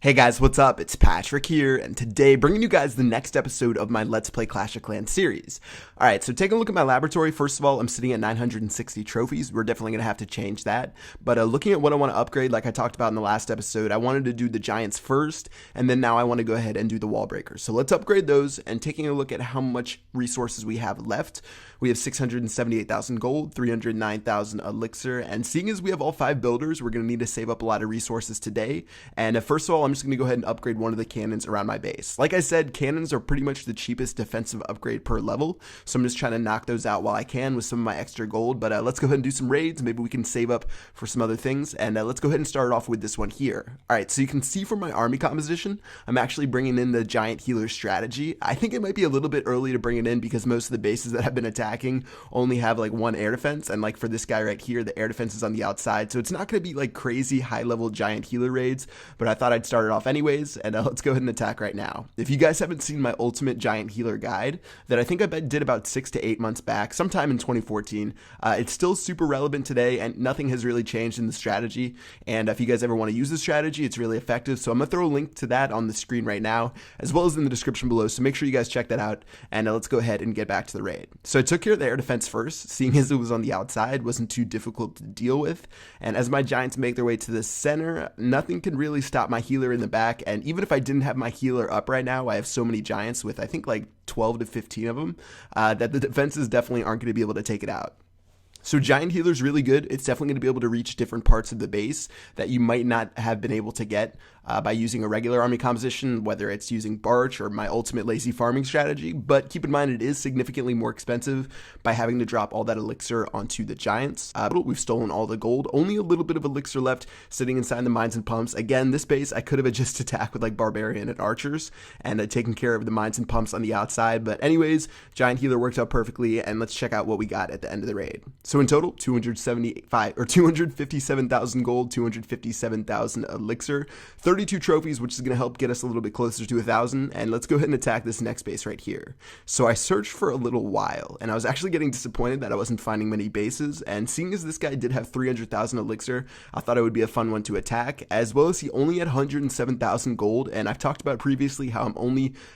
Hey guys, what's up? It's Patrick here, and today bringing you guys the next episode of my Let's Play Clash of Clans series. Alright, so taking a look at my laboratory, first of all, I'm sitting at 960 trophies. We're definitely going to have to change that. But looking at what I want to upgrade, like I talked about in the last episode, I wanted to do the Giants first, and then now I want to go ahead and do the Wall Breakers. So let's upgrade those, and taking a look at how much resources we have left. We have 678,000 gold, 309,000 elixir, and seeing as we have all 5 builders, we're going to need to save up a lot of resources today. And first of all, I'm just going to go ahead and upgrade one of the cannons around my base. Like I said, cannons are pretty much the cheapest defensive upgrade per level, so I'm just trying to knock those out while I can with some of my extra gold. But let's go ahead and do some raids. Maybe we can save up for some other things, and let's go ahead and start off with this one here. Alright, so you can see from my army composition, I'm actually bringing in the giant healer strategy. I think it might be a little bit early to bring it in because most of the bases that I've been attacking only have like one air defense, and like for this guy right here, the air defense is on the outside, so it's not going to be like crazy high level giant healer raids, but I thought I'd start it off anyways, and let's go ahead and attack right now. If you guys haven't seen my ultimate giant healer guide that I think I did about 6 to 8 months back, sometime in 2014, it's still super relevant today, and nothing has really changed in the strategy. And if you guys ever want to use the strategy, it's really effective, so I'm gonna throw a link to that on the screen right now, as well as in the description below, so make sure you guys check that out. And let's go ahead and get back to the raid. So I took care of the air defense first, seeing as it was on the outside, wasn't too difficult to deal with. And as my giants make their way to the center, nothing can really stop my healer in the back. And even if I didn't have my healer up right now, I have so many giants with I think like 12 to 15 of them that the defenses definitely aren't going to be able to take it out. So giant healer is really good. It's definitely going to be able to reach different parts of the base that you might not have been able to get by using a regular army composition, whether it's using Barch or my ultimate lazy farming strategy. But keep in mind, it is significantly more expensive by having to drop all that elixir onto the giants. We've stolen all the gold, only a little bit of elixir left sitting inside the mines and pumps. Again, this base I could have just attacked with like barbarian and archers and taken care of the mines and pumps on the outside. But anyways, giant healer worked out perfectly, and let's check out what we got at the end of the raid. So in total, 257,000 gold, 257,000 elixir, 32 trophies, which is going to help get us a little bit closer to 1,000. And let's go ahead and attack this next base right here. So I searched for a little while, and I was actually getting disappointed that I wasn't finding many bases. And seeing as this guy did have 300,000 elixir, I thought it would be a fun one to attack, as well as he only had 107,000 gold. And I've talked about previously how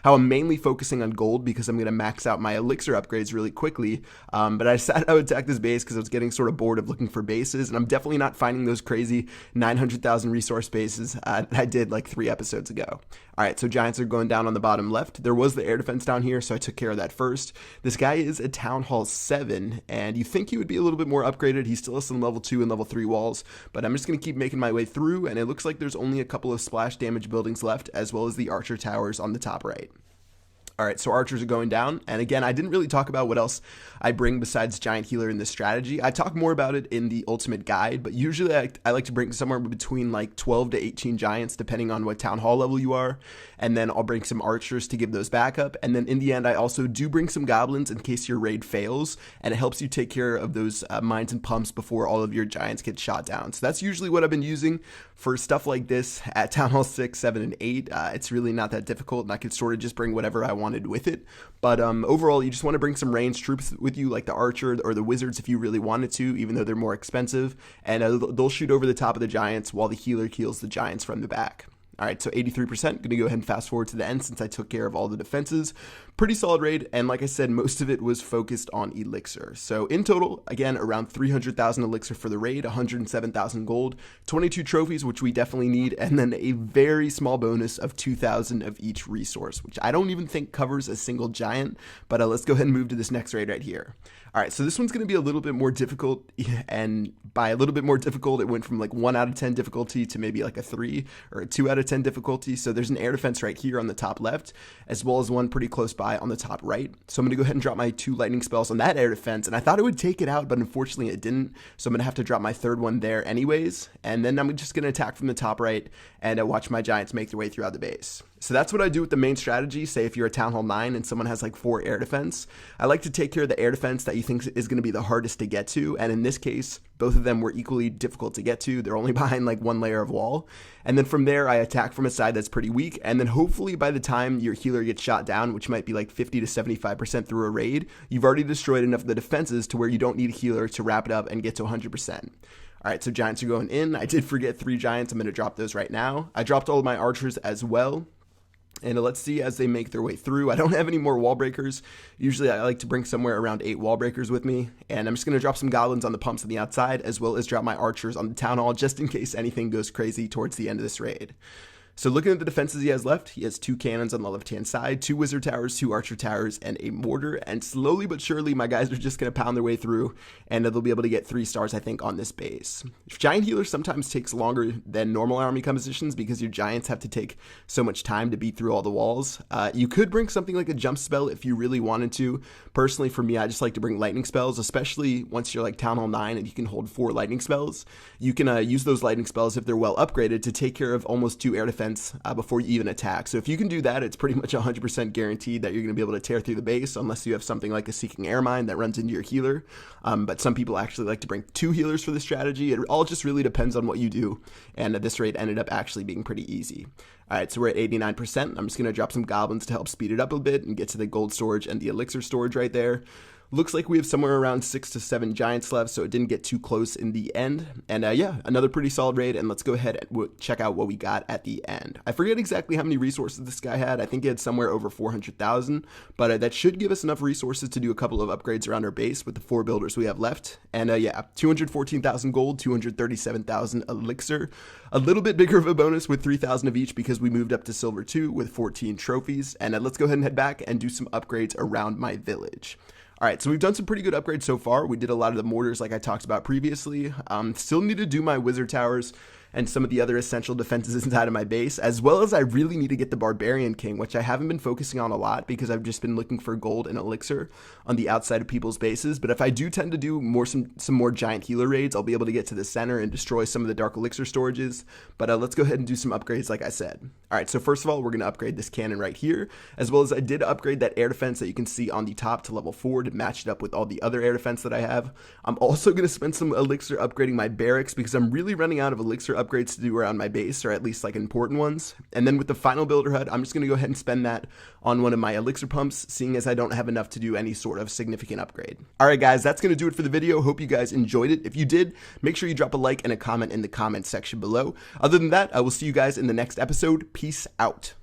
I'm mainly focusing on gold because I'm going to max out my elixir upgrades really quickly. But I decided I would attack this base because I was getting sort of bored of looking for bases, and I'm definitely not finding those crazy 900,000 resource bases that I did like 3 episodes ago. Alright, so giants are going down on the bottom left. There was the air defense down here, so I took care of that first. This guy is a Town Hall 7, and you think he would be a little bit more upgraded. He still has some level 2 and level 3 walls, but I'm just going to keep making my way through, and it looks like there's only a couple of splash damage buildings left, as well as the archer towers on the top right. Alright, so archers are going down, and again, I didn't really talk about what else I bring besides giant healer in this strategy. I talk more about it in the ultimate guide, but usually I like to bring somewhere between like 12 to 18 giants, depending on what town hall level you are, and then I'll bring some archers to give those backup, and then in the end, I also do bring some goblins in case your raid fails, and it helps you take care of those mines and pumps before all of your giants get shot down. So that's usually what I've been using for stuff like this at Town Hall 6, 7, and 8. It's really not that difficult, and I could sort of just bring whatever I wanted with it. But overall, you just want to bring some ranged troops with you, like the archer or the wizards if you really wanted to, even though they're more expensive, and they'll shoot over the top of the giants while the healer kills the giants from the back. Alright, so 83%, gonna go ahead and fast forward to the end since I took care of all the defenses. Pretty solid raid, and like I said, most of it was focused on elixir. So in total, again, around 300,000 elixir for the raid, 107,000 gold, 22 trophies, which we definitely need, and then a very small bonus of 2,000 of each resource, which I don't even think covers a single giant, but let's go ahead and move to this next raid right here. Alright, so this one's going to be a little bit more difficult, and by a little bit more difficult, it went from like 1 out of 10 difficulty to maybe like a 3 or a 2 out of 10 difficulty. So there's an air defense right here on the top left, as well as one pretty close by on the top right. So I'm going to go ahead and drop my 2 lightning spells on that air defense, and I thought it would take it out, but unfortunately it didn't. So I'm going to have to drop my 3rd one there anyways, and then I'm just going to attack from the top right and watch my giants make their way throughout the base. So that's what I do with the main strategy. Say if you're a Town Hall 9 and someone has like 4 air defense, I like to take care of the air defense that you think is going to be the hardest to get to, and in this case, both of them were equally difficult to get to. They're only behind like 1 layer of wall, and then from there I attack from a side that's pretty weak, and then hopefully by the time your healer gets shot down, which might be like 50 to 75% through a raid, you've already destroyed enough of the defenses to where you don't need a healer to wrap it up and get to 100%. All right, so giants are going in. I did forget 3 giants. I'm going to drop those right now. I dropped all of my archers as well. And let's see as they make their way through. I don't have any more wall breakers. Usually I like to bring somewhere around 8 wall breakers with me. And I'm just going to drop some goblins on the pumps on the outside, as well as drop my archers on the town hall, just in case anything goes crazy towards the end of this raid. So looking at the defenses he has left, he has 2 cannons on the left-hand side, 2 wizard towers, 2 archer towers, and a mortar. And slowly but surely, my guys are just going to pound their way through, and they'll be able to get 3 stars, I think, on this base. Giant healer sometimes takes longer than normal army compositions because your giants have to take so much time to beat through all the walls. You could bring something like a jump spell if you really wanted to. Personally, for me, I just like to bring lightning spells, especially once you're like Town Hall 9 and you can hold 4 lightning spells. You can use those lightning spells if they're well upgraded to take care of almost 2 air defense before you even attack. So if you can do that, it's pretty much 100% guaranteed that you're going to be able to tear through the base, unless you have something like a Seeking Air Mine that runs into your healer. But some people actually like to bring 2 healers for this strategy. It all just really depends on what you do, and at this rate ended up actually being pretty easy. All right, so we're at 89%. I'm just going to drop some goblins to help speed it up a bit and get to the gold storage and the elixir storage right there. Looks like we have somewhere around 6 to 7 giants left, so it didn't get too close in the end. And yeah, another pretty solid raid, and let's go ahead and check out what we got at the end. I forget exactly how many resources this guy had. I think he had somewhere over 400,000, but that should give us enough resources to do a couple of upgrades around our base with the 4 builders we have left. And yeah, 214,000 gold, 237,000 elixir. A little bit bigger of a bonus with 3,000 of each because we moved up to silver 2 with 14 trophies. And let's go ahead and head back and do some upgrades around my village. All right, so we've done some pretty good upgrades so far. We did a lot of the mortars like I talked about previously. Still need to do my wizard towers and some of the other essential defenses inside of my base, as well as I really need to get the Barbarian King, which I haven't been focusing on a lot because I've just been looking for gold and elixir on the outside of people's bases. But if I do tend to do some more giant healer raids, I'll be able to get to the center and destroy some of the dark elixir storages. But let's go ahead and do some upgrades like I said. All right, so first of all, we're going to upgrade this cannon right here, as well as I did upgrade that air defense that you can see on the top to level 4 to match it up with all the other air defense that I have. I'm also going to spend some elixir upgrading my barracks because I'm really running out of elixir upgrades to do around my base, or at least like important ones. And then with the final builder hut, I'm just going to go ahead and spend that on one of my elixir pumps, seeing as I don't have enough to do any sort of significant upgrade. All right, guys, that's going to do it for the video. Hope you guys enjoyed it. If you did, make sure you drop a like and a comment in the comment section below. Other than that, I will see you guys in the next episode. Peace out.